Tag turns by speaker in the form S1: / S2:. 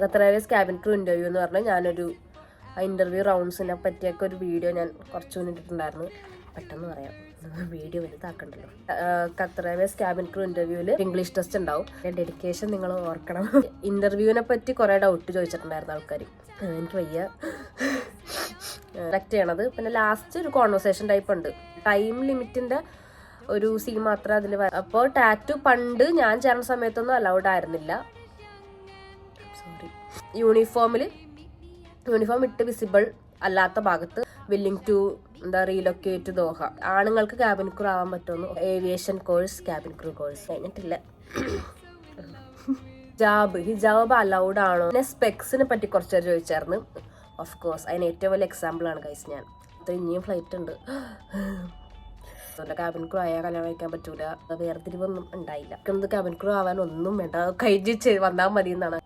S1: Qatar airways cabin crew interview എന്ന് പറഞ്ഞാൽ ഞാനൊരു ഇന്റർവ്യൂ റൗണ്ട്സിനെ പറ്റിയൊക്കെ ഒരു വീഡിയോ ഞാൻ കുറച്ച് മുന്നേ ഇട്ടിട്ടുണ്ടായിരുന്നു. പെട്ടെന്ന് പറയാം, വീഡിയോ വലുതാക്കണ്ടല്ലോ. ഖത്തർ എയർവേസ് ക്യാബിൻ ക്രൂ ഇന്റർവ്യൂവിൽ ഇംഗ്ലീഷ് ടെസ്റ്റ് ഉണ്ടാവും. ഡെഡിക്കേഷൻ നിങ്ങൾ ഓർക്കണം. ഇന്റർവ്യൂവിനെ പറ്റി കുറെ ഡൗട്ട് ചോദിച്ചിട്ടുണ്ടായിരുന്നു ആൾക്കാർ. എനിക്ക് വയ്യ സെലക്ട് ചെയ്യണത്. പിന്നെ ലാസ്റ്റ് ഒരു കോൺവെർസേഷൻ ടൈപ്പ് ഉണ്ട്. ടൈം ലിമിറ്റിന്റെ ഒരു സീൻ മാത്രമേ അതിൽ വരാം. അപ്പോൾ ടാറ്റു പണ്ട് ഞാൻ ചേർന്ന സമയത്തൊന്നും അലൗഡ് ആയിരുന്നില്ല. സോറി. യൂണിഫോം ഇട്ട് വിസിബിൾ അല്ലാത്ത ഭാഗത്ത് വില്ലിംഗ് ടു റീലൊക്കേറ്റ് ദോഹ. ആണുങ്ങൾക്ക് ക്യാബിൻ ക്രൂ ആവാൻ പറ്റുമെന്ന്. Aviation course cabin crew course കഴിഞ്ഞിട്ടില്ല. ഹിജാബ് അലൗഡ് ആണോ? പിന്നെ സ്പെക്സിനെ പറ്റി കുറച്ച് ചോദിച്ചായിരുന്നു. ഓഫ് കോഴ്സ് അതിന് ഏറ്റവും വലിയ എക്സാമ്പിൾ ആണ് ഗൈസ് ഞാൻ. ഇനിയും ഫ്ലൈറ്റ് ഉണ്ട്. ക്യാബിൻ ക്രൂ ആയാൽ കല്യാണം കഴിക്കാൻ പറ്റൂല. വേർതിരിവൊന്നും ഉണ്ടായില്ല. ക്യാബിൻ ക്രൂ ആവാൻ ഒന്നും വേണ്ട, കഴിഞ്ഞ് വന്നാൽ മതി എന്നാണ്.